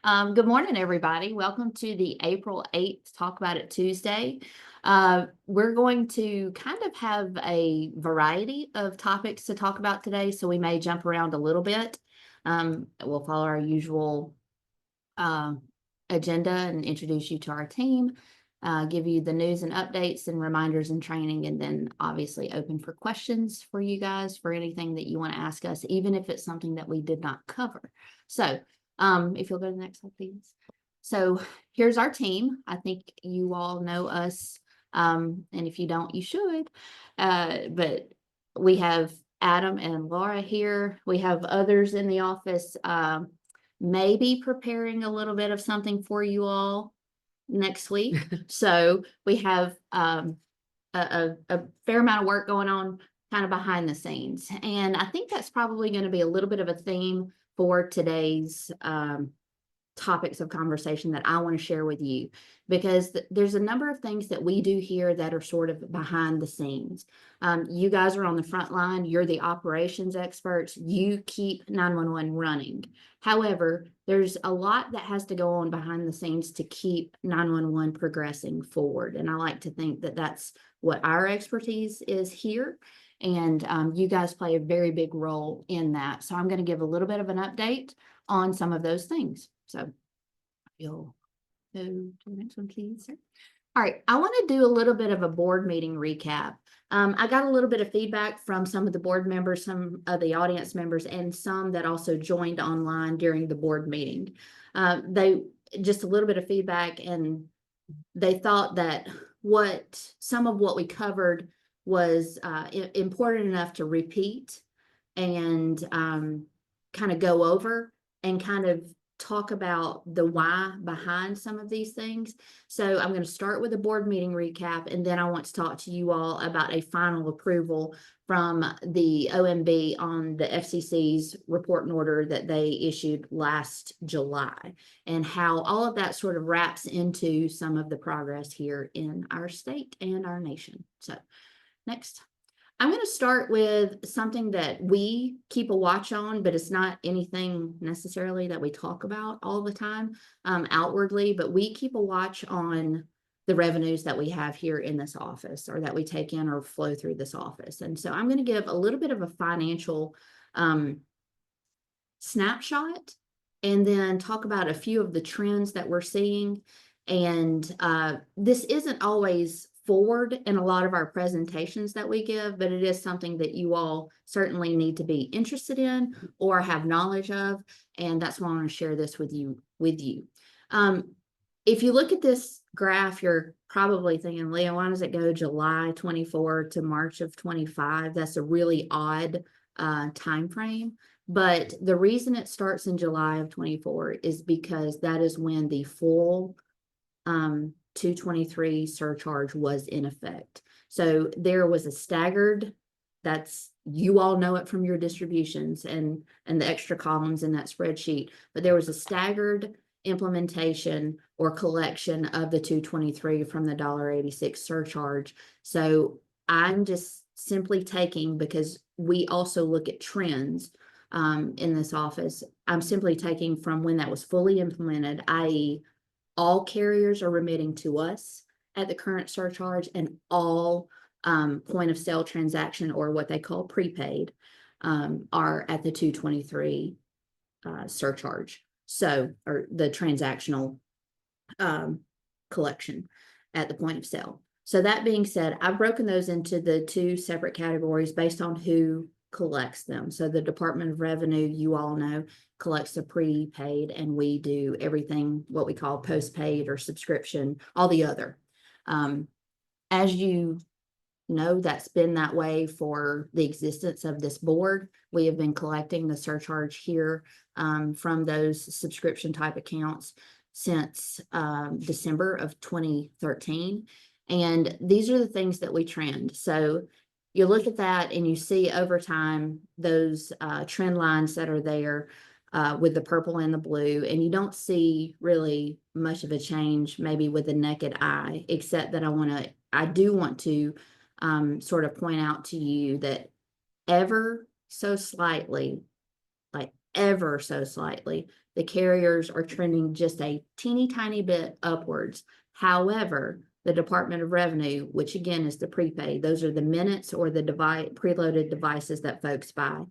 Good morning, everybody. Welcome to the April 8th Talk About It Tuesday. We're going to kind of have a variety of topics to talk about today, so we may jump around a little bit. We'll follow our usual agenda and introduce you to our team, give you the news and updates and reminders and training, and then obviously open for questions for you guys for anything that you want to ask us, even if it's something that we did not cover. So if you'll go to the next slide, please. So here's our team. I think you all know us, and if you don't, you should. But we have Adam and Laura here. We have others in the office, maybe preparing a little bit of something for you all next week. So we have a fair amount of work going on kind of behind the scenes. And I think that's probably going to be a little bit of a theme for today's topics of conversation that I want to share with you, because there's a number of things that we do here that are sort of behind the scenes. You guys are on the front line. You're the operations experts. You keep 911 running. However, there's a lot that has to go on behind the scenes to keep 911 progressing forward. And I like to think that that's what our expertise is here. And you guys play a very big role in that. So I'm going to give a little bit of an update on some of those things. So you'll go to the next one, please, sir. All right, I want to do a little bit of a board meeting recap. I got a little bit of feedback from some of the board members, some of the audience members, and some that also joined online during the board meeting. They just a little bit of feedback, and they thought that some of what we covered was important enough to repeat and kind of go over and kind of talk about the why behind some of these things. So I'm going to start with a board meeting recap, and then I want to talk to you all about a final approval from the OMB on the FCC's report and order that they issued last July, and how all of that sort of wraps into some of the progress here in our state and our nation. So next. I'm going to start with something that we keep a watch on, but it's not anything necessarily that we talk about all the time outwardly, but we keep a watch on the revenues that we have here in this office, or that we take in or flow through this office. And so I'm going to give a little bit of a financial snapshot, and then talk about a few of the trends that we're seeing. And this isn't always forward in a lot of our presentations that we give, but it is something that you all certainly need to be interested in or have knowledge of, and that's why I want to share this with you. If you look at this graph, you're probably thinking, Leah, why does it go July 24 to March of 25? That's a really odd time frame. But the reason it starts in July of 24 is because that is when the full 223 surcharge was in effect. So there was a staggered, you all know it from your distributions and the extra columns in that spreadsheet, but there was a staggered implementation or collection of the 223 from the $1.86 surcharge. So I'm just simply taking, because we also look at trends in this office, I'm simply taking from when that was fully implemented, i.e. all carriers are remitting to us at the current surcharge, and all point of sale transaction, or what they call prepaid, are at the 223 surcharge. So, or the transactional collection at the point of sale. So that being said, I've broken those into the two separate categories based on who collects them. So the Department of Revenue, you all know, collects the prepaid, and we do everything what we call postpaid or subscription, all the other. As you know, that's been that way for the existence of this board. We have been collecting the surcharge here from those subscription type accounts since December of 2013. And these are the things that we trend. So you look at that and you see over time those trend lines that are there with the purple and the blue, and you don't see really much of a change maybe with the naked eye, except that I do want to sort of point out to you that ever so slightly, The carriers are trending just a teeny tiny bit upwards. However, the Department of Revenue, which again is the prepaid, those are the minutes or the preloaded devices that folks buy,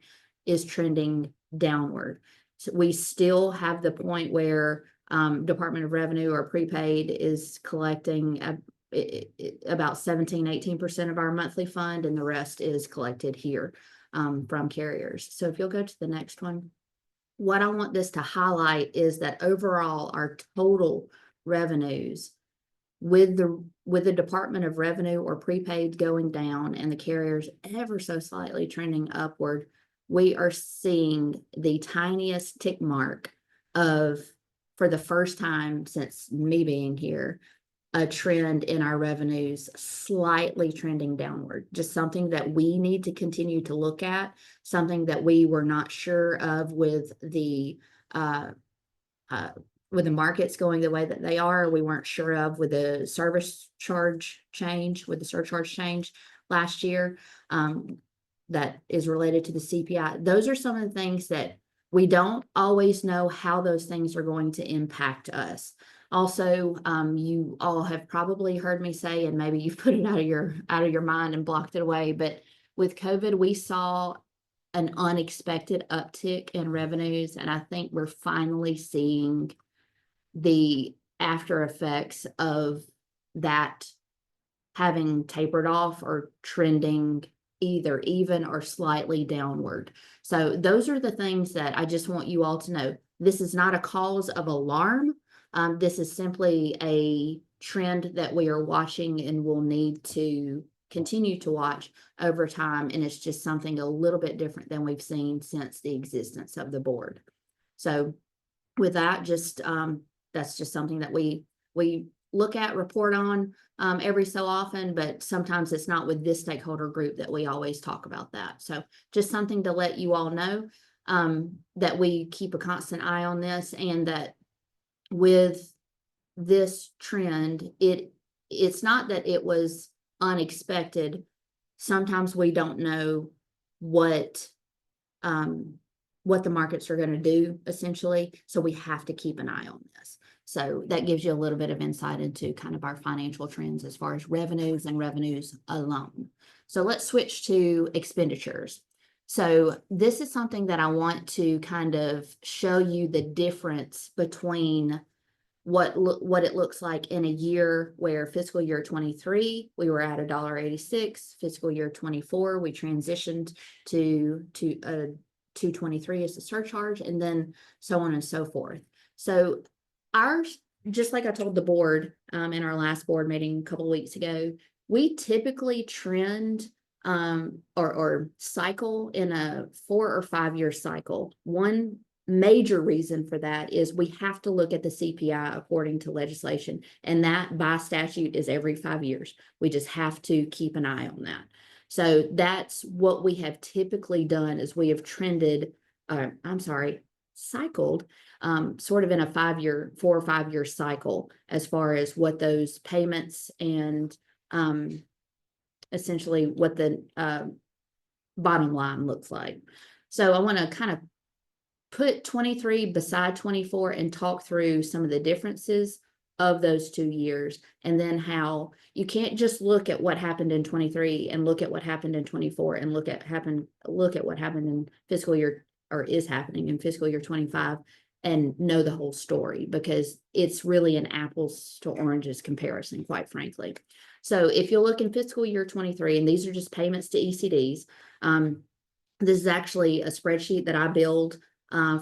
is trending downward. So we still have the point where Department of Revenue or prepaid is collecting about 17-18% of our monthly fund, and the rest is collected here from carriers. So if you'll go to the next one. What I want this to highlight is that overall our total revenues with the Department of Revenue or prepaid going down and the carriers ever so slightly trending upward, we are seeing the tiniest tick mark of, for the first time since me being here, a trend in our revenues slightly trending downward. Just something that we need to continue to look at, something that we were not sure of with the markets going the way that they are. We weren't sure of with the service charge change, with the surcharge change last year, that is related to the CPI. Those are some of the things that we don't always know how those things are going to impact us. Also, you all have probably heard me say, and maybe you've put it out of your mind and blocked it away, but with COVID, we saw an unexpected uptick in revenues, and I think we're finally seeing the after effects of that having tapered off or trending either even or slightly downward. So those are the things that I just want you all to know. This is not a cause of alarm. This is simply a trend that we are watching and will need to continue to watch over time. And it's just something a little bit different than we've seen since the existence of the board. So with that, just that's just something that we look at, report on every so often, but sometimes it's not with this stakeholder group that we always talk about that. So just something to let you all know that we keep a constant eye on this, and that with this trend, it's not that it was unexpected. Sometimes we don't know what the markets are going to do, essentially. So we have to keep an eye on this. So that gives you a little bit of insight into kind of our financial trends as far as revenues and revenues alone. So let's switch to expenditures. So this is something that I want to kind of show you the difference between what it looks like in a year where fiscal year 23, we were at $1.86, fiscal year 24, we transitioned to 223 as the surcharge, and then so on and so forth. So ours, just like I told the board in our last board meeting a couple of weeks ago, we typically trend or cycle in a 4 or 5 year cycle. One major reason for that is we have to look at the CPI according to legislation, and that by statute is every 5 years. We just have to keep an eye on that. So that's what we have typically done, is we have cycled sort of in a 4 or 5 year cycle as far as what those payments and essentially what the bottom line looks like. So I want to kind of put 23 beside 24 and talk through some of the differences of those 2 years, and then how you can't just look at what happened in 23 and look at what happened in 24 and look at what happened in fiscal year, or is happening in fiscal year 25, and know the whole story, because it's really an apples to oranges comparison, quite frankly. So if you look in fiscal year 23, and these are just payments to ECDs, this is actually a spreadsheet that I build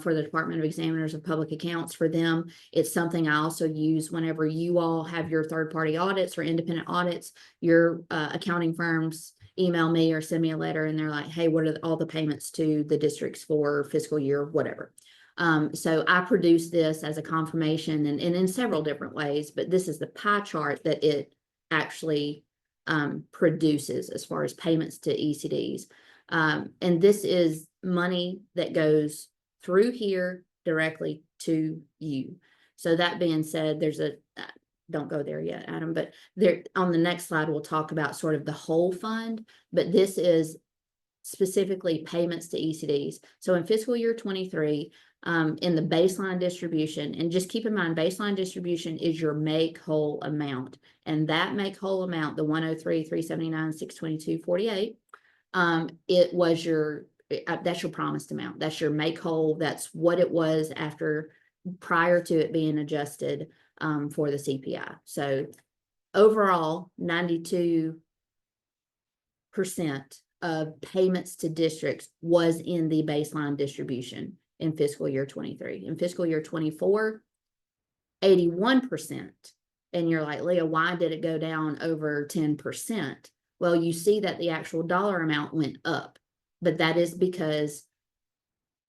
for the Department of Examiners of Public Accounts for them. It's something I also use whenever you all have your third-party audits or independent audits. Your accounting firms email me or send me a letter, and they're like, hey, what are all the payments to the districts for fiscal year, whatever. So I produce this as a confirmation and in several different ways, but this is the pie chart that it actually produces as far as payments to ECDs. And this is money that goes through here directly to you. So that being said, there's don't go there yet, Adam, but there on the next slide, we'll talk about sort of the whole fund, but this is specifically payments to ECDs. So in fiscal year 23, in the baseline distribution, and just keep in mind, baseline distribution is your make whole amount. And that make whole amount, the 103, 379, 622, 48, it was your, that's your promised amount. That's your make whole. That's what it was prior to it being adjusted for the CPI. So overall, 92% of payments to districts was in the baseline distribution in fiscal year 23. In fiscal year 24, 81%. And you're like, Leah, why did it go down over 10%? Well, you see that the actual dollar amount went up, but that is because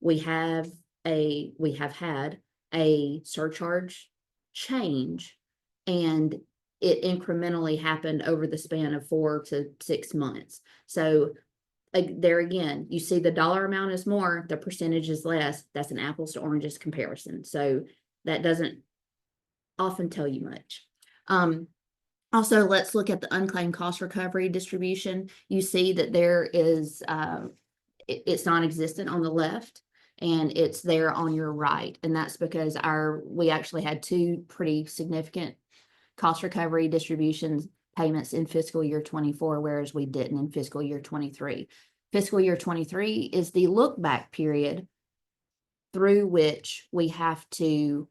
we have had a surcharge change, and it incrementally happened over the span of 4 to 6 months. So there again, you see the dollar amount is more, the percentage is less. That's an apples to oranges comparison. So that doesn't often tell you much. Also, let's look at the unclaimed cost recovery distribution. You see that there is, it's non-existent on the left, and it's there on your right. And that's because we actually had 2 pretty significant cost recovery distributions payments in fiscal year 24, whereas we didn't in fiscal year 23. Fiscal year 23 is the look back period through which we have to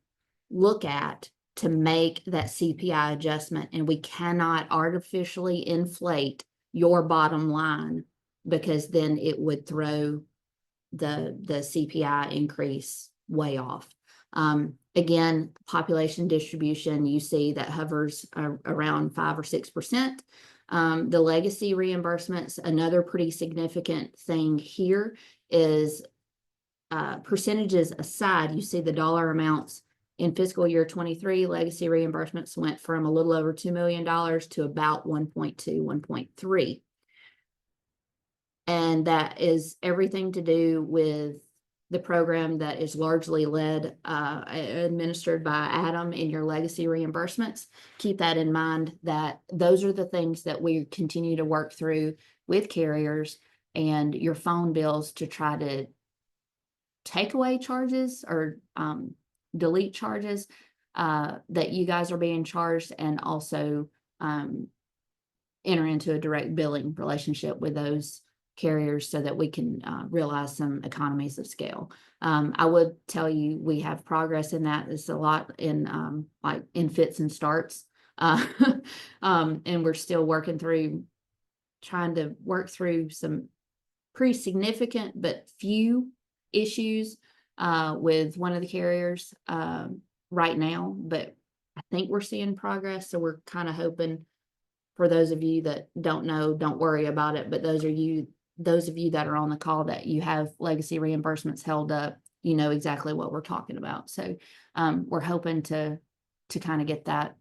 look at to make that CPI adjustment, and we cannot artificially inflate your bottom line, because then it would throw the CPI increase way off. Again, population distribution, you see that hovers around 5 or 6%. The legacy reimbursements, another pretty significant thing here is percentages aside, you see the dollar amounts in fiscal year 23, legacy reimbursements went from a little over $2 million to about 1.2, 1.3. And that is everything to do with the program that is largely administered by Adam in your legacy reimbursements. Keep that in mind, that those are the things that we continue to work through with carriers and your phone bills to try to take away charges or delete charges that you guys are being charged, and also enter into a direct billing relationship with those carriers so that we can realize some economies of scale. I would tell you we have progress in that. It's a lot in like in fits and starts, and we're still trying to work through some pretty significant but few issues with one of the carriers right now, but I think we're seeing progress. So we're kind of hoping, for those of you that don't know, don't worry about it, but those of you that are on the call that you have legacy reimbursements held up, you know exactly what we're talking about. So we're hoping to kind of get that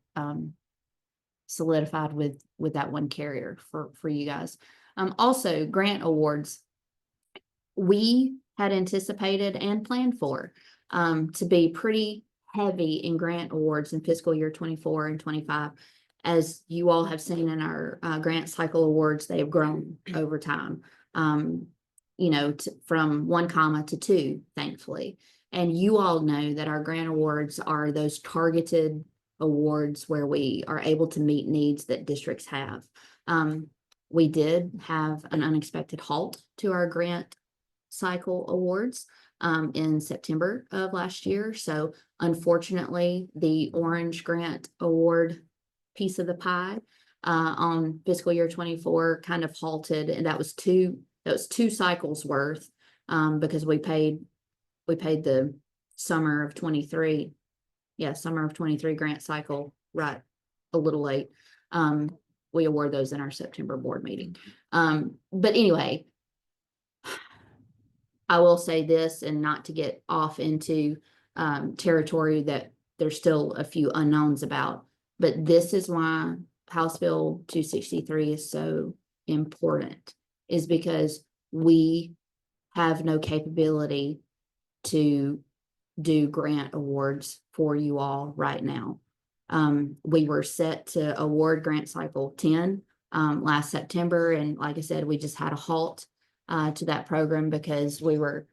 solidified with that one carrier for you guys. Also, grant awards. We had anticipated and planned for to be pretty heavy in grant awards in fiscal year 24 and 25. As you all have seen in our grant cycle awards, they have grown over time, from 1 comma to 2, thankfully. And you all know that our grant awards are those targeted awards where we are able to meet needs that districts have. We did have an unexpected halt to our grant cycle awards in September of last year. So unfortunately, the orange grant award piece of the pie on fiscal year 24 kind of halted, and that was two cycles worth, because we paid the summer of 23 grant cycle right a little late. We award those in our September board meeting. But anyway, I will say this, and not to get off into territory that there's still a few unknowns about, but this is why House Bill 263 is so important, is because we have no capability to do grant awards for you all right now. We were set to award grant cycle 10 last September, and like I said, we just had a halt to that program, because it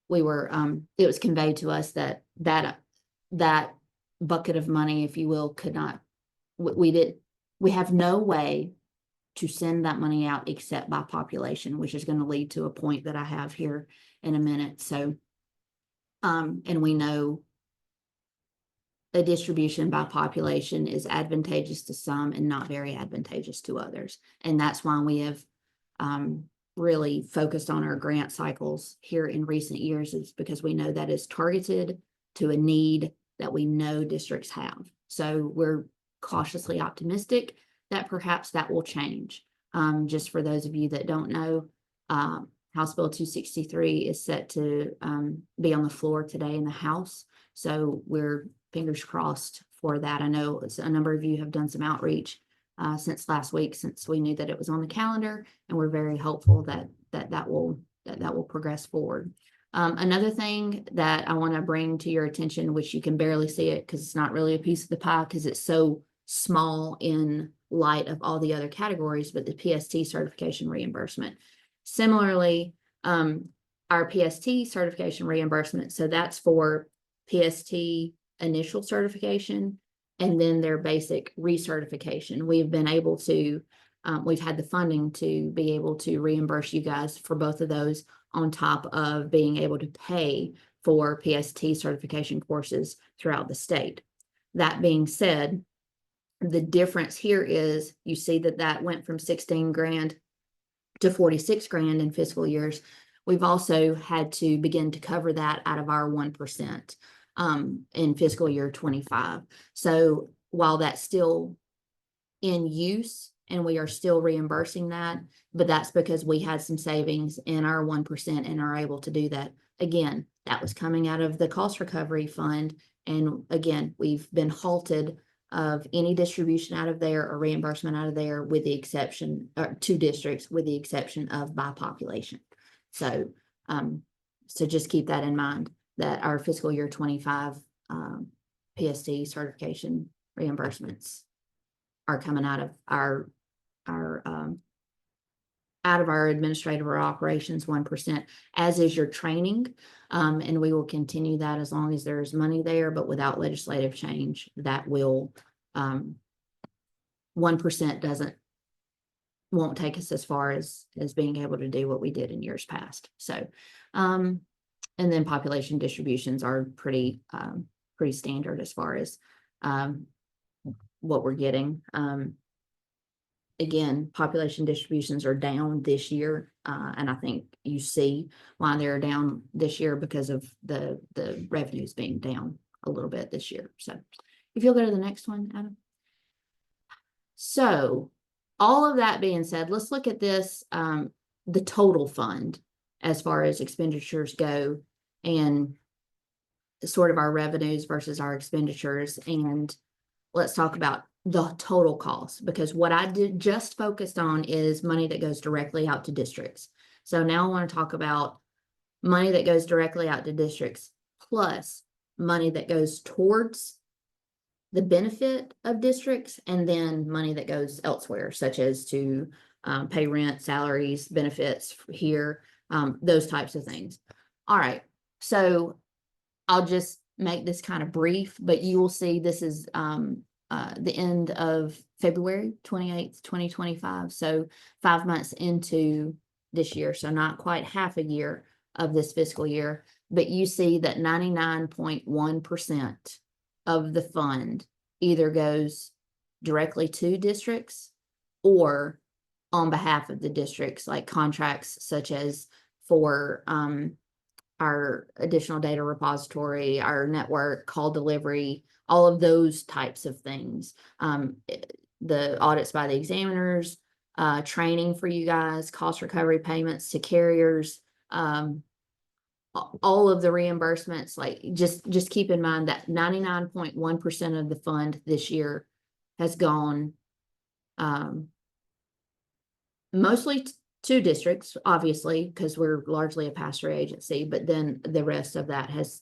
was conveyed to us that bucket of money, if you will, could not, we have no way to send that money out except by population, which is going to lead to a point that I have here in a minute. So, and we know a distribution by population is advantageous to some and not very advantageous to others. And that's why we have really focused on our grant cycles here in recent years, is because we know that is targeted to a need that we know districts have. So we're cautiously optimistic that perhaps that will change. Just for those of you that don't know, House Bill 263 is set to be on the floor today in the House. So we're fingers crossed for that. I know a number of you have done some outreach since last week, since we knew that it was on the calendar, and we're very hopeful that will progress forward. Another thing that I want to bring to your attention, which you can barely see it because it's not really a piece of the pie because it's so small in light of all the other categories, but the PST certification reimbursement. Similarly, our PST certification reimbursement, so that's for PST initial certification and then their basic recertification. We've been able to, we've had the funding to be able to reimburse you guys for both of those, on top of being able to pay for PST certification courses throughout the state. That being said, the difference here is you see that went from 16 grand to 46 grand in fiscal years. We've also had to begin to cover that out of our 1% in fiscal year 25. So while that's still in use and we are still reimbursing that, but that's because we had some savings in our 1% and are able to do that. Again, that was coming out of the cost recovery fund. And again, we've been halted of any distribution out of there or reimbursement out of there, with the exception, or 2 districts, with the exception of by population. So, so just keep that in mind, that our fiscal year 25 PST certification reimbursements are coming out of our administrative or operations 1%, as is your training. And we will continue that as long as there's money there, but without legislative change, that will 1% won't take us as far as being able to do what we did in years past. So, and then population distributions are pretty standard as far as what we're getting. Again, population distributions are down this year, and I think you see why they're down this year, because of the revenues being down a little bit this year. So if you'll go to the next one, Adam. So all of that being said, let's look at this, the total fund as far as expenditures go, and sort of our revenues versus our expenditures. And let's talk about the total cost, because what I just focused on is money that goes directly out to districts. So now I want to talk about money that goes directly out to districts, plus money that goes towards the benefit of districts, and then money that goes elsewhere, such as to pay rent, salaries, benefits here, those types of things. All right, so I'll just make this kind of brief, but you will see this is the end of February 28th, 2025. So 5 months into this year, so not quite half a year of this fiscal year, but you see that 99.1% of the fund either goes directly to districts or on behalf of the districts, like contracts such as for our additional data repository, our network, call delivery, all of those types of things. The audits by the examiners, training for you guys, cost recovery payments to carriers, all of the reimbursements. Like just keep in mind that 99.1% of the fund this year has gone mostly to districts, obviously, because we're largely a pass-through agency, but then the rest of that has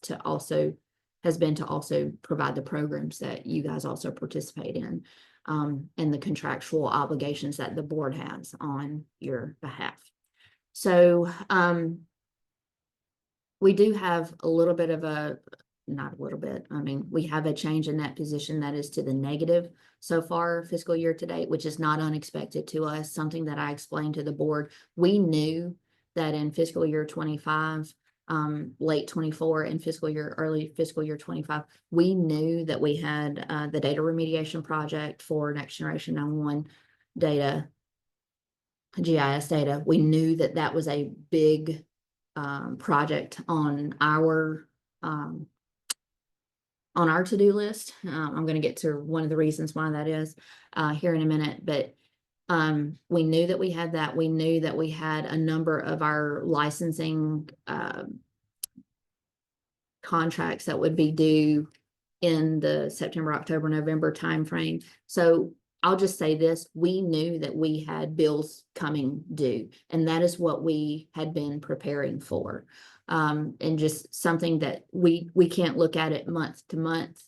been to also provide the programs that you guys also participate in, and the contractual obligations that the board has on your behalf. So, we do have a little bit of not a little bit, I mean, we have a change in that position that is to the negative so far fiscal year to date, which is not unexpected to us, something that I explained to the board. We knew that in fiscal year 25, late 24 and early fiscal year 25, we knew that we had the data remediation project for Next Generation 911 data, GIS data. We knew that that was a big project on our to-do list. I'm going to get to one of the reasons why that is here in a minute, but we knew that we had that. We knew that we had a number of our licensing contracts that would be due in the September, October, November timeframe. So I'll just say this, we knew that we had bills coming due, and that is what we had been preparing for. And just something that we can't look at it month to month.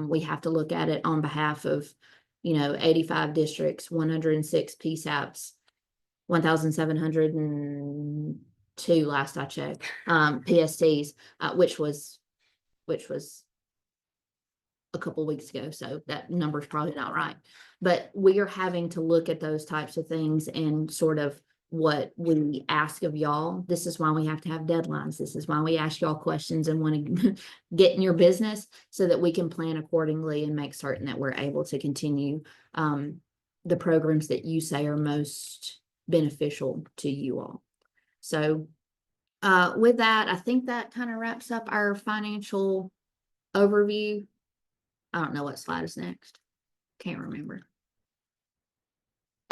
We have to look at it on behalf of, 85 districts, 106 PSAPs, 1,702 last I checked, PSTs, which was a couple weeks ago, so that number's probably not right. But we are having to look at those types of things and sort of what we ask of y'all. This is why we have to have deadlines. This is why we ask y'all questions and want to get in your business so that we can plan accordingly and make certain that we're able to continue the programs that you say are most beneficial to you all. So with that, I think that kind of wraps up our financial overview. I don't know what slide is next. Can't remember.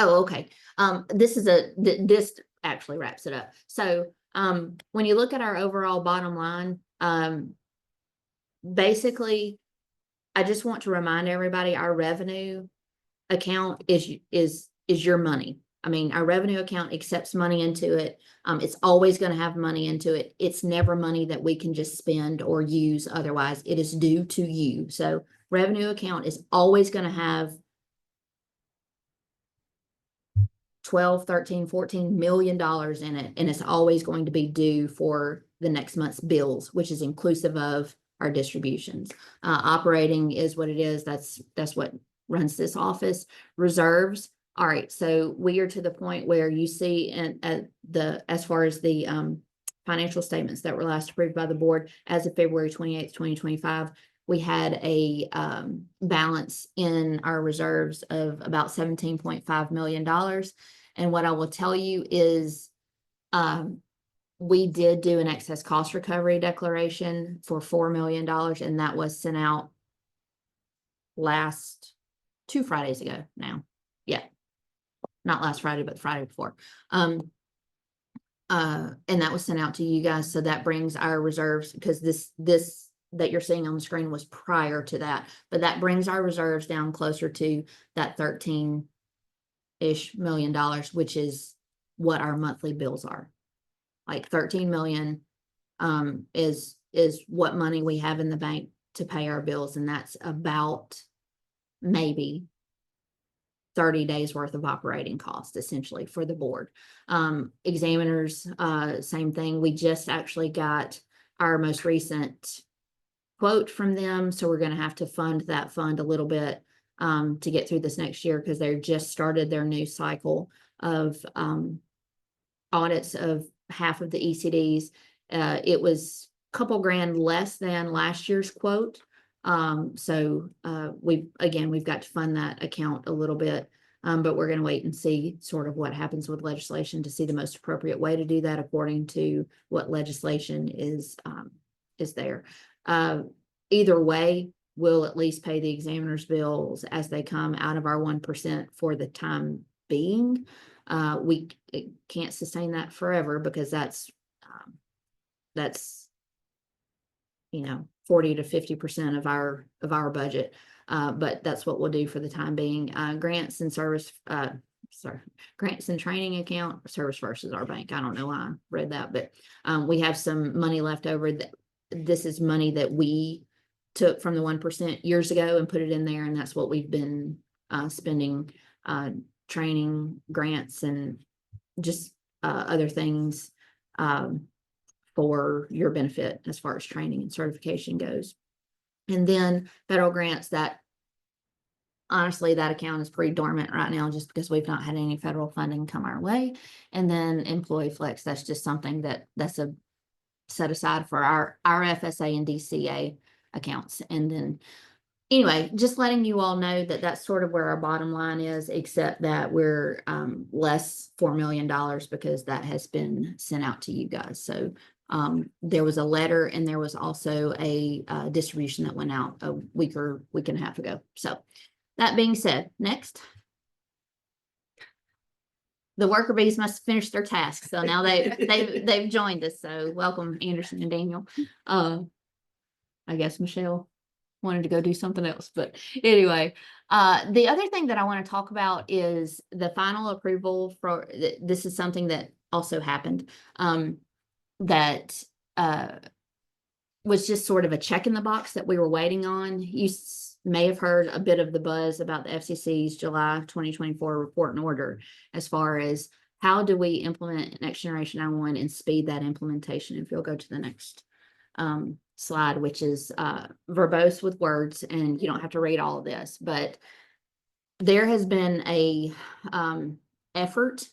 Oh, okay. This actually wraps it up. So, when you look at our overall bottom line, basically, I just want to remind everybody our revenue account is your money. I mean, our revenue account accepts money into it. It's always going to have money into it. It's never money that we can just spend or use otherwise. It is due to you. So revenue account is always going to have 12, 13, 14 million dollars in it. And it's always going to be due for the next month's bills, which is inclusive of our distributions. Operating is what it is. That's what runs this office. Reserves. All right. So we are to the point where you see as far as the financial statements that were last approved by the board as of February 28th, 2025, we had a balance in our reserves of about $17.5 million. And what I will tell you is we did do an excess cost recovery declaration for $4 million, and that was sent out last 2 Fridays ago now. Yeah. Not last Friday, but Friday before. And that was sent out to you guys. So that brings our reserves, because this that you're seeing on the screen was prior to that, but that brings our reserves down closer to that $13-ish million, which is what our monthly bills are. Like 13 million is what money we have in the bank to pay our bills, and that's about maybe 30 days worth of operating cost essentially for the board. Examiners, same thing. We just actually got our most recent quote from them, so we're going to have to fund that fund a little bit to get through this next year, because they just started their new cycle of audits of half of the ECDs. It was a couple grand less than last year's quote. So we've got to fund that account a little bit, but we're going to wait and see sort of what happens with legislation to see the most appropriate way to do that according to what legislation is there. Either way, we'll at least pay the examiner's bills as they come out of our 1% for the time being. We can't sustain that forever, because that's 40 to 50% of our budget. But that's what we'll do for the time being. Grants and training account, Service First is our bank. I don't know why I read that, but we have some money left over. This is money that we took from the 1% years ago and put it in there, and that's what we've been spending, training, grants, and just other things for your benefit as far as training and certification goes. And then federal grants, that honestly, that account is pretty dormant right now just because we've not had any federal funding come our way. And then employee flex, that's just something that's a set aside for our FSA and DCA accounts. And then anyway, just letting you all know that that's sort of where our bottom line is, except that we're less $4 million because that has been sent out to you guys. So there was a letter, and there was also a distribution that went out a week and a half ago. So that being said, next. The worker bees must finish their task. So now they've joined us. So welcome, Anderson and Daniel. I guess Michelle wanted to go do something else, but anyway, the other thing that I want to talk about is the final approval for this is something that also happened that was just sort of a check in the box that we were waiting on. You may have heard a bit of the buzz about the FCC's July 2024 report and order as far as how do we implement Next Generation 911 and speed that implementation. If you'll go to the next slide, which is verbose with words, and you don't have to read all of this, but there has been a effort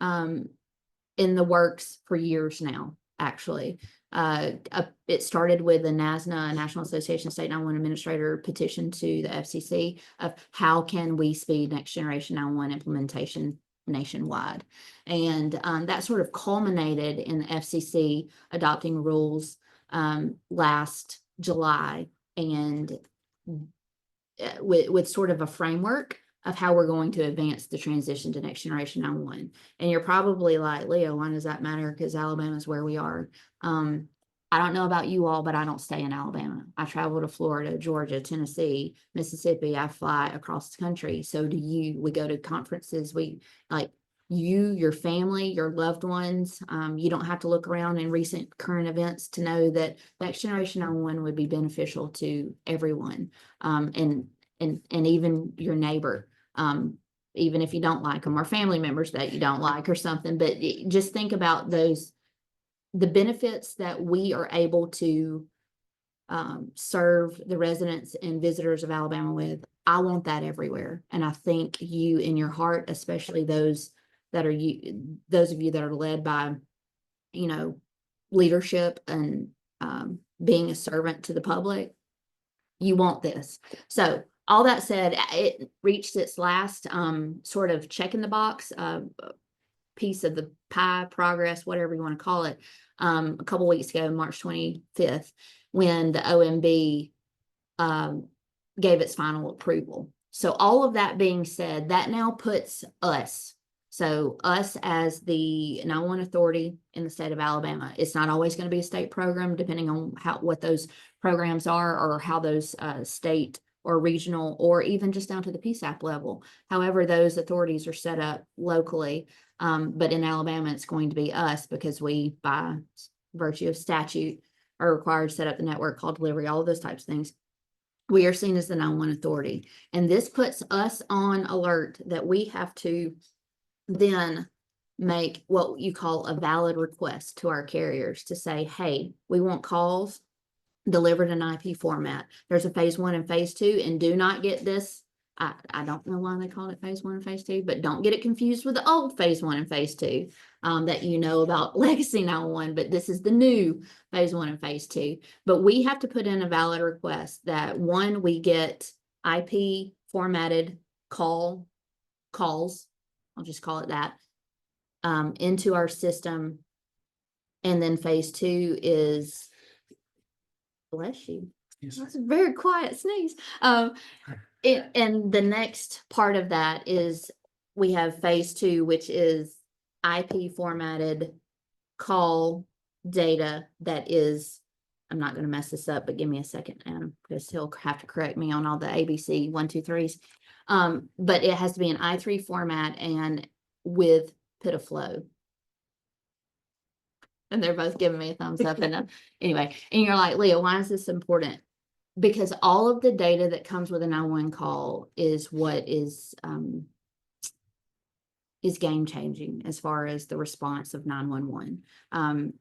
in the works for years now, actually. It started with the NASNA, National Association of State 911 Administrator, petition to the FCC of how can we speed Next Generation 911 implementation nationwide. And that sort of culminated in the FCC adopting rules last July, and with sort of a framework of how we're going to advance the transition to Next Generation 911. And you're probably like, Leo, why does that matter? Because Alabama is where we are. I don't know about you all, but I don't stay in Alabama. I travel to Florida, Georgia, Tennessee, Mississippi. I fly across the country. So do you. We go to conferences. We like you, your family, your loved ones. You don't have to look around in recent current events to know that Next Generation 911 would be beneficial to everyone, and even your neighbor. Even if you don't like them, or family members that you don't like or something, but just think about the benefits that we are able to serve the residents and visitors of Alabama with. I want that everywhere. And I think you in your heart, especially those of you that are led by, leadership and being a servant to the public, you want this. So all that said, it reached its last sort of check in the box piece of the pie, progress, whatever you want to call it, a couple weeks ago, March 25th, when the OMB gave its final approval. So all of that being said, that now puts us as the 911 authority in the state of Alabama. It's not always going to be a state program, depending on what those programs are, or how those state or regional, or even just down to the PSAP level. However, those authorities are set up locally. But in Alabama, it's going to be us, because we, by virtue of statute, are required to set up the network, call delivery, all of those types of things. We are seen as the 911 authority. And this puts us on alert that we have to then make what you call a valid request to our carriers to say, hey, we want calls delivered in IP format. There's a phase 1 and phase 2, and do not get this. I don't know why they called it phase 1 and phase 2, but don't get it confused with the old phase 1 and phase 2 that you know about Legacy 911, but this is the new phase 1 and phase 2. But we have to put in a valid request that, one, we get IP formatted calls, I'll just call it that, into our system. And then phase 2 is, bless you. Yes. That's a very quiet sneeze. And the next part of that is we have phase 2, which is IP formatted call data that is, I'm not going to mess this up, but give me a second, Adam, because he'll have to correct me on all the ABC 1, 2, 3s. But it has to be an I3 format and with PITA-Flow. And they're both giving me a thumbs up. And anyway, and you're like, Leah, why is this important? Because all of the data that comes with a 911 call is what is is game changing as far as the response of 911.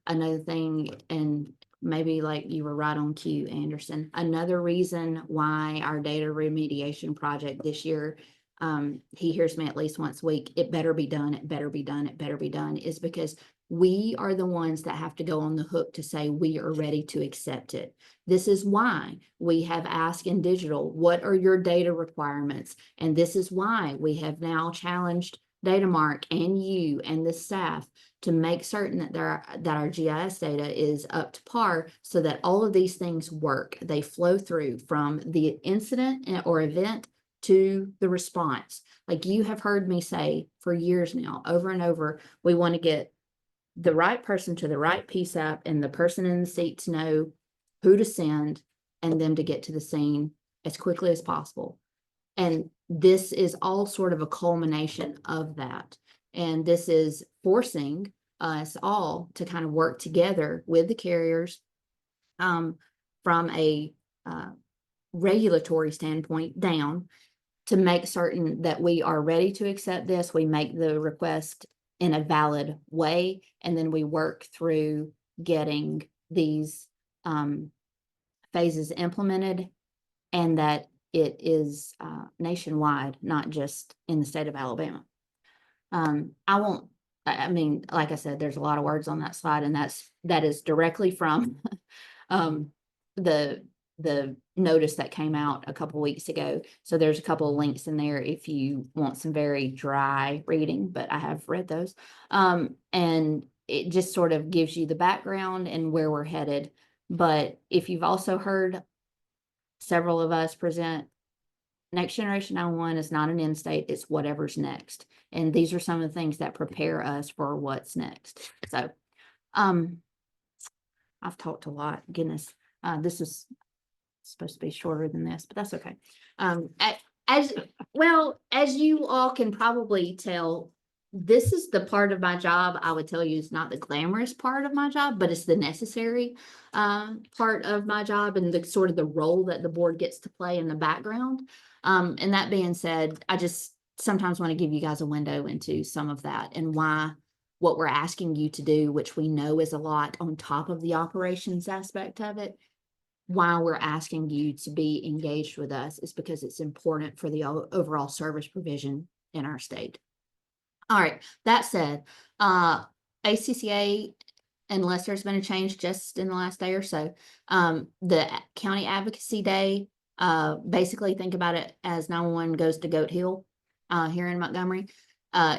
Another thing, and maybe like you were right on cue, Anderson, another reason why our data remediation project this year, he hears me at least once a week, it better be done, it better be done, it better be done, is because we are the ones that have to go on the hook to say we are ready to accept it. This is why we have asked in digital, what are your data requirements? And this is why we have now challenged Datamark and you and the staff to make certain that our GIS data is up to par, so that all of these things work. They flow through from the incident or event to the response. Like you have heard me say for years now, over and over, we want to get the right person to the right PSAP and the person in the seat to know who to send and them to get to the scene as quickly as possible. And this is all sort of a culmination of that. And this is forcing us all to kind of work together with the carriers from a regulatory standpoint down, to make certain that we are ready to accept this. We make the request in a valid way, and then we work through getting these phases implemented, and that it is nationwide, not just in the state of Alabama. I mean, like I said, there's a lot of words on that slide, and that is directly from the notice that came out a couple weeks ago. So there's a couple of links in there if you want some very dry reading, but I have read those. And it just sort of gives you the background and where we're headed. But if you've also heard several of us present, Next Generation 911 is not an end state, it's whatever's next. And these are some of the things that prepare us for what's next. So I've talked a lot. Goodness, this is supposed to be shorter than this, but that's okay. As well, as you all can probably tell, this is the part of my job I would tell you is not the glamorous part of my job, but it's the necessary part of my job, and the sort of the role that the board gets to play in the background. And that being said, I just sometimes want to give you guys a window into some of that and why what we're asking you to do, which we know is a lot on top of the operations aspect of it, why we're asking you to be engaged with us is because it's important for the overall service provision in our state. All right, that said, ACCA, unless there's been a change just in the last day or so, the County Advocacy Day, basically think about it as 911 goes to Goat Hill here in Montgomery,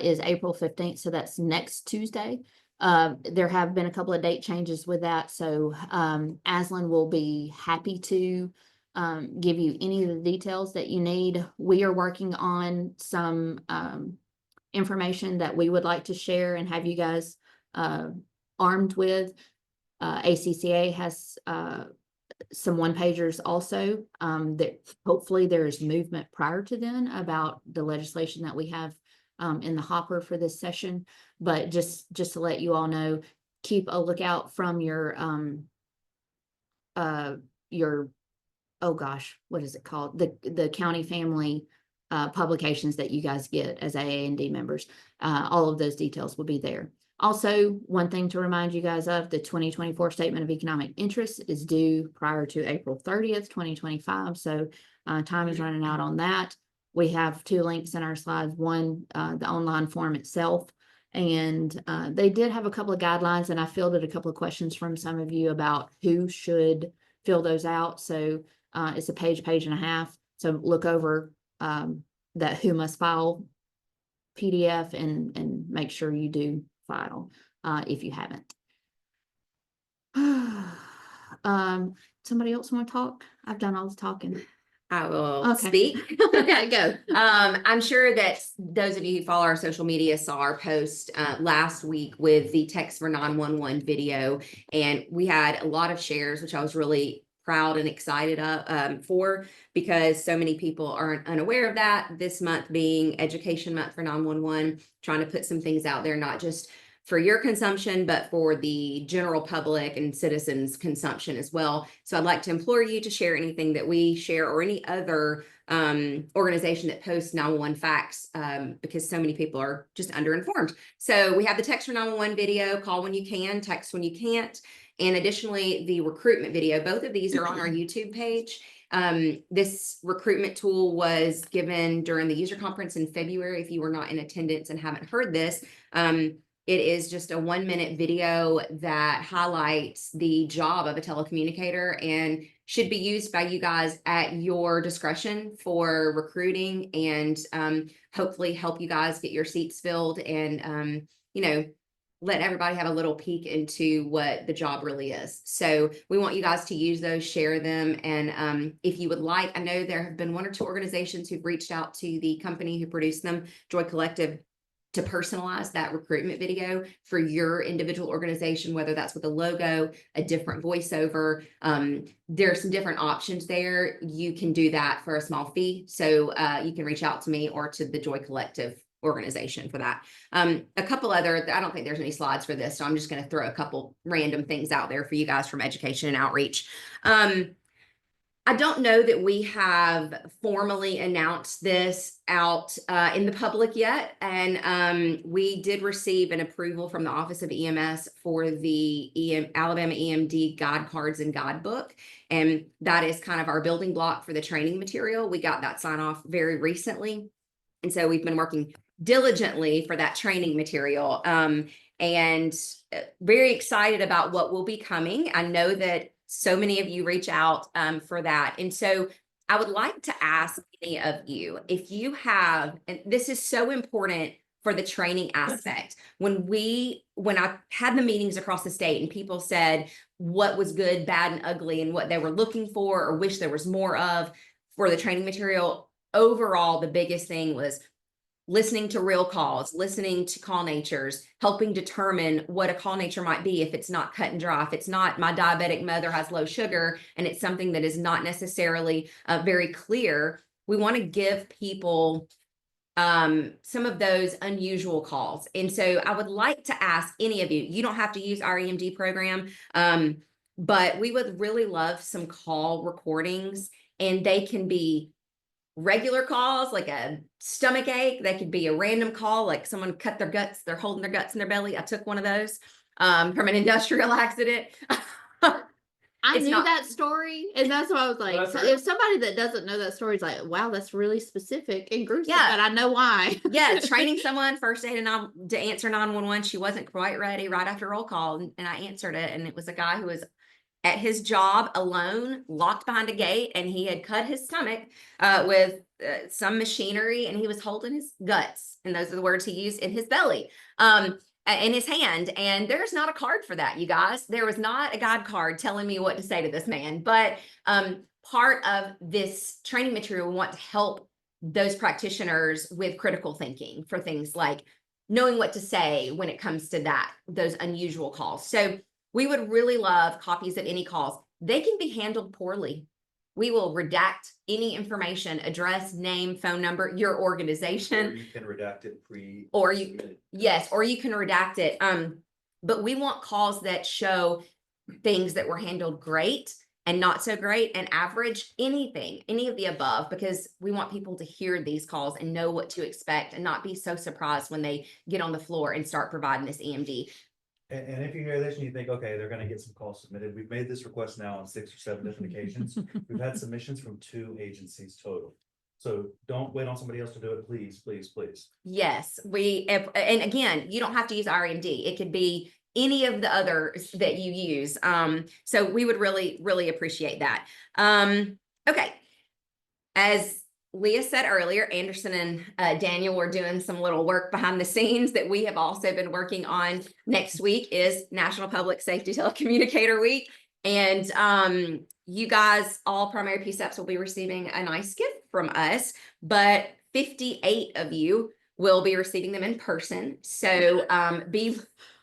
is April 15th. So that's next Tuesday. There have been a couple of date changes with that. So Aslan will be happy to give you any of the details that you need. We are working on some information that we would like to share and have you guys armed with. ACCA has some one-pagers also that hopefully there is movement prior to then about the legislation that we have in the hopper for this session. But just to let you all know, keep a lookout from your oh gosh, what is it called? The county family publications that you guys get as AA&D members. All of those details will be there. Also, one thing to remind you guys of, the 2024 Statement of Economic Interest is due prior to April 30th, 2025. So time is running out on that. We have two links in our slides. One, the online form itself. And they did have a couple of guidelines, and I fielded a couple of questions from some of you about who should fill those out. So it's a page and a half. So look over that who must file PDF and make sure you do file if you haven't. Somebody else want to talk? I've done all the talking. I will speak. Okay, go. I'm sure that those of you who follow our social media saw our post last week with the Text for 911 video, and we had a lot of shares, which I was really proud and excited for, because so many people aren't unaware of that. This month being Education Month for 911, trying to put some things out there, not just for your consumption, but for the general public and citizens' consumption as well. So I'd like to implore you to share anything that we share or any other organization that posts 911 facts because so many people are just underinformed. So we have the text for 911 video, call when you can, text when you can't. And additionally, the recruitment video, both of these are on our YouTube page. This recruitment tool was given during the user conference in February. If you were not in attendance and haven't heard this, it is just a 1-minute video that highlights the job of a telecommunicator and should be used by you guys at your discretion for recruiting and hopefully help you guys get your seats filled and, let everybody have a little peek into what the job really is. So we want you guys to use those, share them. And if you would like, I know there have been 1 or 2 organizations who've reached out to the company who produced them, Joy Collective, to personalize that recruitment video for your individual organization, whether that's with a logo, a different voiceover. There are some different options there. You can do that for a small fee. So you can reach out to me or to the Joy Collective organization for that. A couple other, I don't think there's any slides for this, so I'm just going to throw a couple random things out there for you guys from education and outreach. I don't know that we have formally announced this out in the public yet. And we did receive an approval from the Office of EMS for the Alabama EMD guide cards and guidebook. And that is kind of our building block for the training material. We got that sign off very recently. And so we've been working diligently for that training material and very excited about what will be coming. I know that so many of you reach out for that. And so I would like to ask any of you, if you have, and this is so important for the training aspect, when I had the meetings across the state and people said what was good, bad, and ugly and what they were looking for or wish there was more of for the training material, overall, the biggest thing was listening to real calls, listening to call natures, helping determine what a call nature might be if it's not cut and dry, if it's not my diabetic mother has low sugar and it's something that is not necessarily very clear. We want to give people some of those unusual calls. And so I would like to ask any of you, you don't have to use our EMD program, but we would really love some call recordings, and they can be regular calls like a stomach ache. They could be a random call, like someone cut their guts, they're holding their guts in their belly. I took one of those from an industrial accident. I It's knew not- that story, and that's why I was like, That's so right. if somebody that doesn't know that story is like, wow, that's really specific and gruesome, Yeah. but I know why. Yeah, training someone first aid to answer 911. She wasn't quite ready right after roll call, and I answered it, and it was a guy who was at his job alone, locked behind a gate, and he had cut his stomach with some machinery, and he was holding his guts, and those are the words he used, in his belly, in his hand. And there's not a card for that, you guys. There was not a guide card telling me what to say to this man. But part of this training material, we want to help those practitioners with critical thinking for things like knowing what to say when it comes to those unusual calls. So we would really love copies of any calls. They can be handled poorly. We will redact any information, address, name, phone number, your Or organization, you can redact it or you submitted. can redact it. But we want calls that show things that were handled great and not so great and average, anything, any of the above, because we want people to hear these calls and know what to expect and not be so surprised when they get on the floor and start providing this EMD. And if you hear this and you think, okay, they're gonna get some calls submitted, we've made this request now on 6 or 7 different occasions. We've had submissions from 2 agencies total. So don't wait on somebody else to do it, please, please, please. Yes, and again, you don't have to use RMD. It could be any of the others that you use. So we would really, really appreciate that. Okay. As Leah said earlier, Anderson and Daniel were doing some little work behind the scenes that we have also been working on. Next week is National Public Safety Telecommunicator Week. And you guys, all primary PSEPs will be receiving a nice gift from us, but 58 of you will be receiving them in person. So be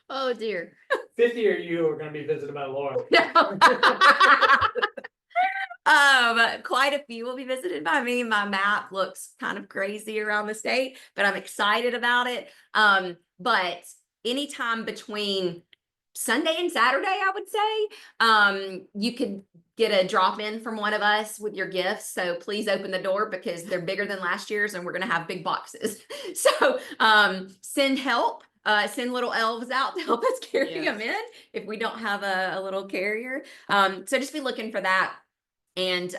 Oh dear. 50 of you are gonna be visited by Laura. Quite a few will be visited by me. My map looks kind of crazy around the state, but I'm excited about it. But anytime between Sunday and Saturday, I would say. You could get a drop in from one of us with your gifts. So please open the door because they're bigger than last year's and we're going to have big boxes. So send help. Send little elves out to help us carry them in if we don't have a little carrier. So just be looking for that. And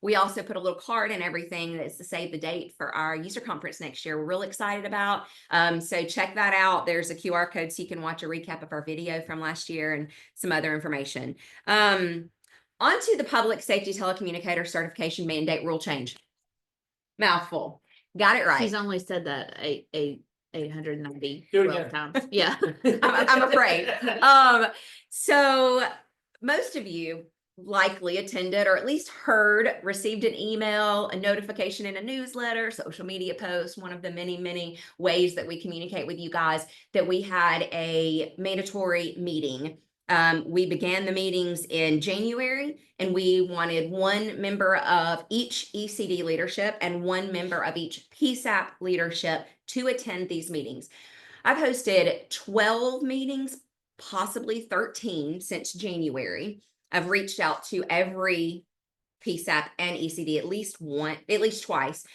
we also put a little card and everything that's to save the date for our user conference next year. We're really excited about. So check that out. There's a QR code so you can watch a recap of our video from last year and some other information. On to the public safety telecommunicator certification mandate rule change. Mouthful. Got it right. She's only said that 890 Do it again. times. Yeah. I'm afraid. So most of you likely attended or at least received an email, a notification in a newsletter, social media post, one of the many, many ways that we communicate with you guys, that we had a mandatory meeting. We began the meetings in January and we wanted one member of each ECD leadership and one member of each PSAP leadership to attend these meetings. I've hosted 12 meetings, possibly 13 since January. I've reached out to every PSAP and ECD at least twice,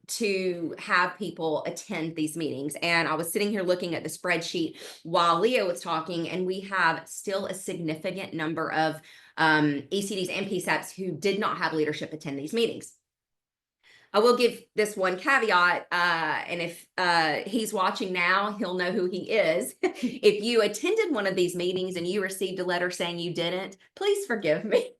to have people attend these meetings. And I was sitting here looking at the spreadsheet while Leo was talking, and we have still a significant number of ECDs and PSAPs who did not have leadership attend these meetings. I will give this one caveat, and if he's watching now, he'll know who he is. If you attended one of these meetings and you received a letter saying you didn't, please forgive me.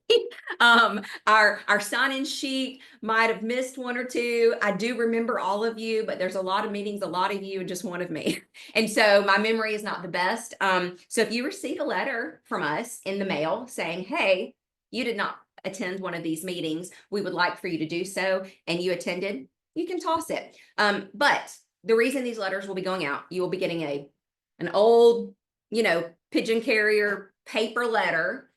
Our sign-in sheet might have missed one or two. I do remember all of you, but there's a lot of meetings, a lot of you, and just one of me. And so my memory is not the best. So if you receive a letter from us in the mail saying, hey, you did not attend one of these meetings, we would like for you to do so, and you attended, you can toss it. But the reason these letters will be going out, you will be getting an old, pigeon carrier paper letter,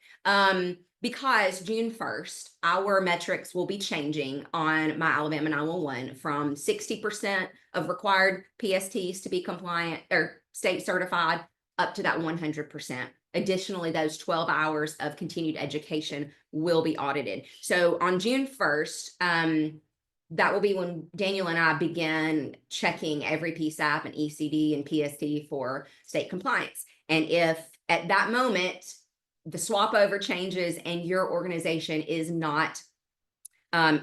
because June 1st, our metrics will be changing on My Alabama 911 from 60% of required PSTs to be compliant or state certified up to that 100%. Additionally, those 12 hours of continued education will be audited. So on June 1st, that will be when Daniel and I begin checking every PSAP and ECD and PST for state compliance. And if at that moment, the swap over changes and your organization is not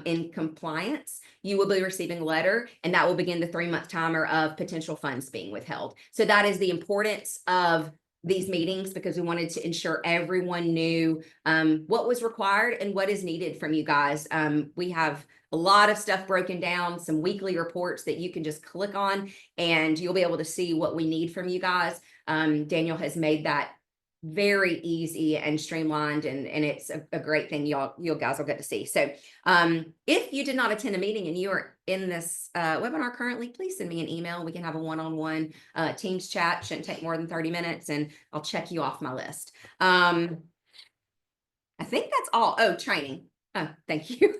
in compliance, you will be receiving a letter, and that will begin the 3-month timer of potential funds being withheld. So that is the importance of these meetings, because we wanted to ensure everyone knew what was required and what is needed from you guys. We have a lot of stuff broken down, some weekly reports that you can just click on and you'll be able to see what we need from you guys. Daniel has made that very easy and streamlined, and it's a great thing you guys will get to see. So if you did not attend a meeting and you are in this webinar currently, please send me an email. We can have a one-on-one Teams chat. Shouldn't take more than 30 minutes, and I'll check you off my list. I think that's all. Oh, training. Oh, thank you.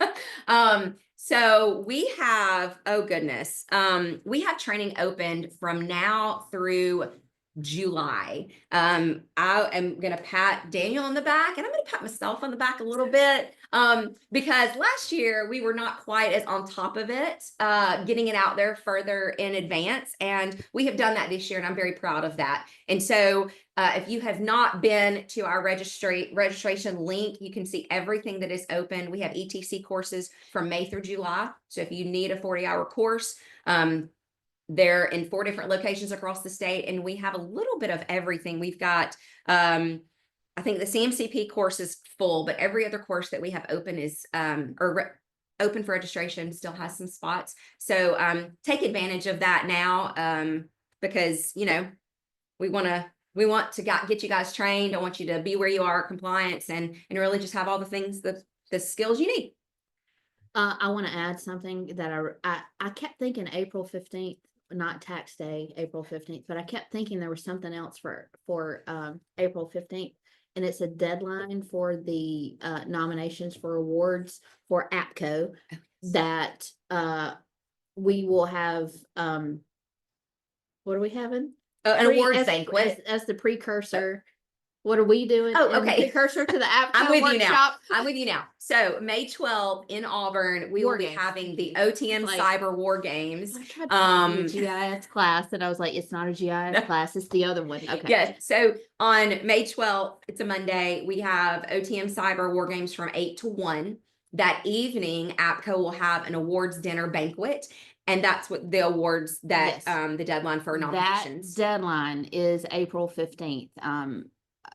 So we have, oh goodness, we have training opened from now through July. I am going to pat Daniel on the back, and I'm going to pat myself on the back a little bit, because last year we were not quite as on top of it, getting it out there further in advance. And we have done that this year, and I'm very proud of that. And so if you have not been to our registration link, you can see everything that is open. We have ETC courses from May through July. So if you need a 40-hour course, they're in 4 different locations across the state, and we have a little bit of everything. We've got, I think the CMCP course is full, but every other course that we have open is, open for registration, still has some spots. So take advantage of that now, because, we want to get you guys trained. I want you to be where you are, compliance, and really just have all the things, the skills you need. I want to add something that I kept thinking April 15th, not tax day, April 15th, but I kept thinking there was something else for April 15th. And it's a deadline for the nominations for awards for APCO that we will have, what are we having? An awards banquet. As the precursor What are we doing? Oh, in the okay. Precursor to the app. I'm with you now. workshop? I'm with you now. So May 12th in Auburn, we War will be games. having the OTM Like- Cyber War Games. I tried to do Um, a GIS class and I was like, it's not a GIS No. class, it's the other one. Okay. Yes, so on May 12th, it's a Monday, we have OTM Cyber War Games from 8 to 1. That evening, APCO will have an awards dinner banquet, and that's what the awards that Yes. the deadline for That nominations. deadline is April 15th.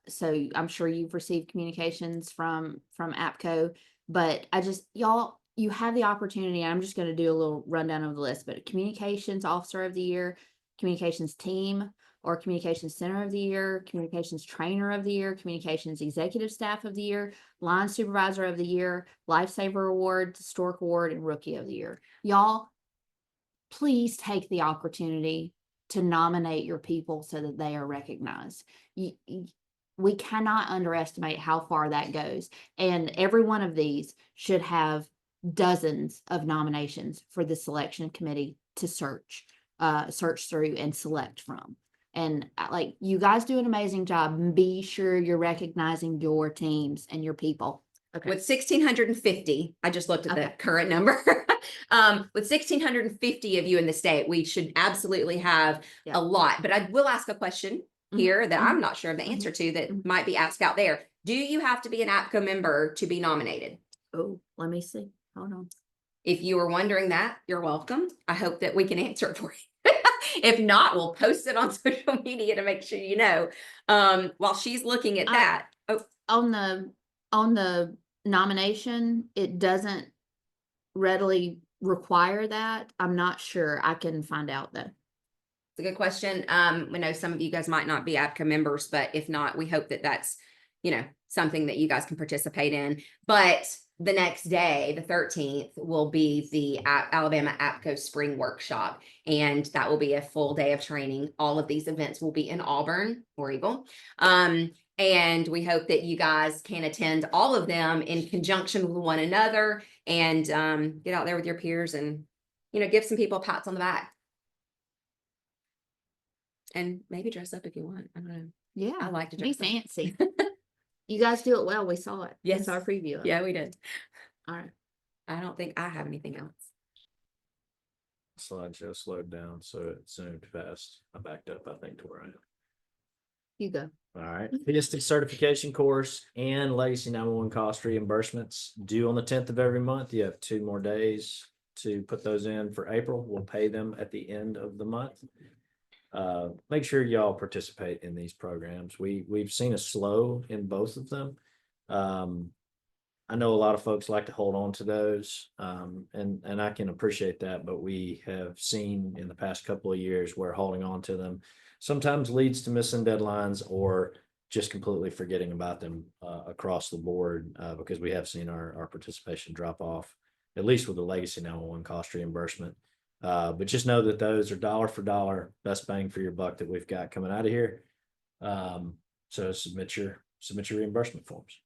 So I'm sure you've received communications from APCO, but y'all, you have the opportunity. I'm just going to do a little rundown of the list, but Communications Officer of the Year, Communications Team or Communications Center of the Year, Communications Trainer of the Year, Communications Executive Staff of the Year, Line Supervisor of the Year, Lifesaver Award, Stork Award, and Rookie of the Year. Y'all, please take the opportunity to nominate your people so that they are recognized. We cannot underestimate how far that goes. And every one of these should have dozens of nominations for the selection committee to search through and select from. And like, you guys do an amazing job. Be sure you're recognizing your teams and your people. Okay. With 1,650, I just looked at the Okay. current number. With 1,650 of you in the state, we should absolutely have Yeah. a lot. But I will ask a question here that I'm not sure of the Mhm. answer to that Mhm. might be asked out there. Do you have to be an APCO member to be nominated? Oh, let me see. Hold on. If you were wondering that, you're welcome. I hope that we can answer it for you. If not, we'll post it on social media to make sure you know. While she's looking at that, On the nomination, it doesn't readily require that. I'm not sure. I can find out though. it's a good question. We know some of you guys might not be APCO members, but if not, we hope that that's, something that you guys can participate in. But the next day, the 13th, will be the Alabama APCO Spring Workshop, and that will be a full day of training. All of these events will be in Auburn, War Eagle. And we hope that you guys can attend all of them in conjunction with one another and get out there with your peers and, give some people pats on the back. And maybe dress up if you want. I don't know. Yeah. I like to Be dress up. fancy. You guys do it well. We saw it. Yes. It's our preview. of it. Yeah, we did. All right. I don't think I have anything else. Slideshow slowed down, so it zoomed fast. I backed up, I think, to where I am. You go. All right. PST certification course and Legacy 911 cost reimbursements due on the 10th of every month. You have 2 more days to put those in for April. We'll pay them at the end of the month. Make sure y'all participate in these programs. We've seen a slow in both of them. I know a lot of folks like to hold on to those, and I can appreciate that, but we have seen in the past couple of years where holding on to them sometimes leads to missing deadlines or just completely forgetting about them across the board, because we have seen our participation drop off, at least with the Legacy 911 cost reimbursement. But just know that those are dollar for dollar, best bang for your buck that we've got coming out of here. So submit your reimbursement forms.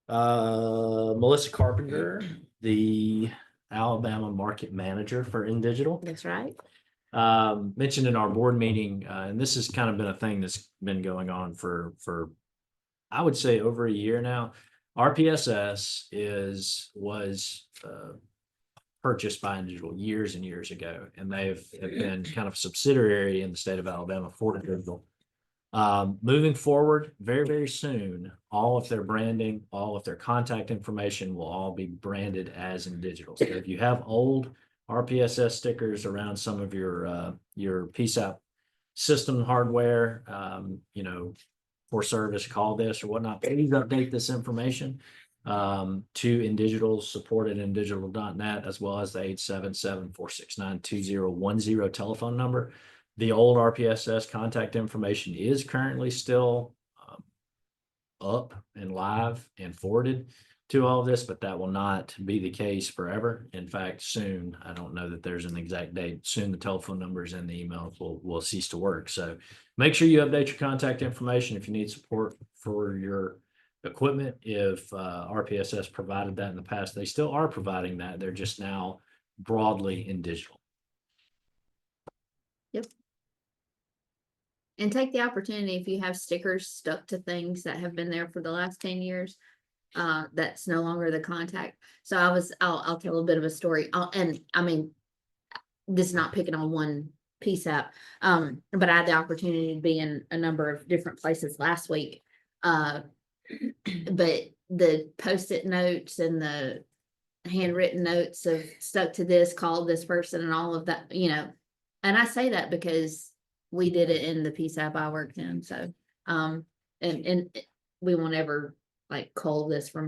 Melissa Carpenter, the Alabama market manager for InDigital, That's right. mentioned in our board meeting, and this has kind of been a thing that's been going on for I would say over a year now. RPSS was purchased by InDigital years and years ago, and have been kind of a subsidiary in the state of Alabama for InDigital. Moving forward, very, very soon, all of their branding, all of their contact information will all be branded as InDigital. So if you have old RPSS stickers around some of your PSAP system hardware, for service, call this or whatnot, please update this information to InDigital's support at InDigital.net, as well as the 877-469-2010 telephone number. The old RPSS contact information is currently still up and live and forwarded to all of this, but that will not be the case forever. In fact, soon, I don't know that there's an exact date, soon the telephone numbers and the emails will cease to work. So make sure you update your contact information if you need support for your equipment. If RPSS provided that in the past, they still are providing that. They're just now broadly InDigital. And take the opportunity, if you have stickers stuck to things that have been there for the last 10 years, that's no longer the contact. So I'll tell a bit of a story. And I mean, this is not picking on one PSAP, but I had the opportunity to be in a number of different places last week. But the post-it notes and the handwritten notes of stuck to this, called this person and all of that, you know. And I say that because we did it in the PSAP I worked in, so, and we won't ever like cull this from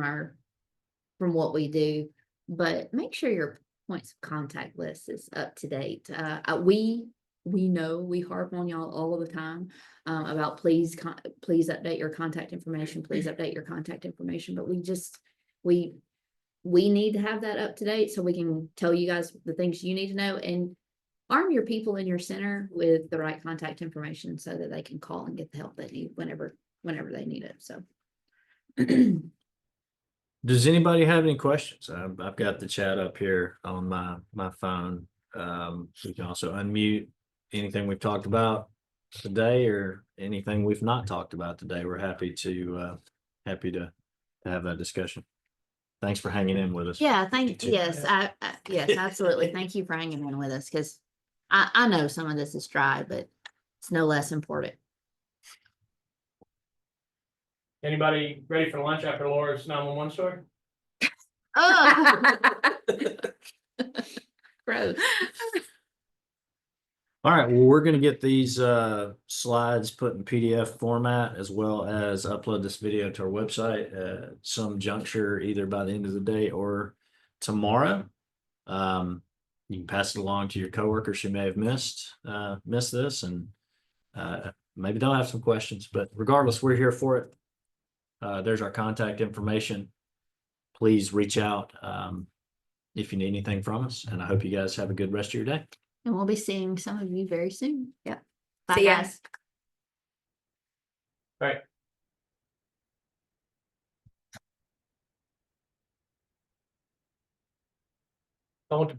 what we do, but make sure your points of contact list is up to date. We know we harp on y'all all the time, about please update your contact information, please update your contact information, but we need to have that up to date so we can tell you guys the things you need to know, and arm your people in your center with the right contact information so that they can call and get the help they need whenever they need it. So. Does anybody have any questions? I've got the chat up here on my phone. We can also unmute anything we've talked about today or anything we've not talked about today. We're happy to have that discussion. Thanks for hanging in with us. Yeah, Yes. yes, absolutely. Thank you for hanging in with us, because I know some of this is dry, but it's no less important. Anybody ready for lunch after Laura's 911 story? Oh, gross. All right, well, we're gonna get these slides put in PDF format as well as upload this video to our website at some juncture, either by the end of the day or tomorrow. You can pass it along to your coworkers who may have missed this, and maybe they'll have some questions, but regardless, we're here for it. There's our contact information. Please reach out if you need anything from us, and I hope you guys have a good rest of your day. And we'll be seeing some of you very soon. Yep. Bye, See ya. guys. Right. I want to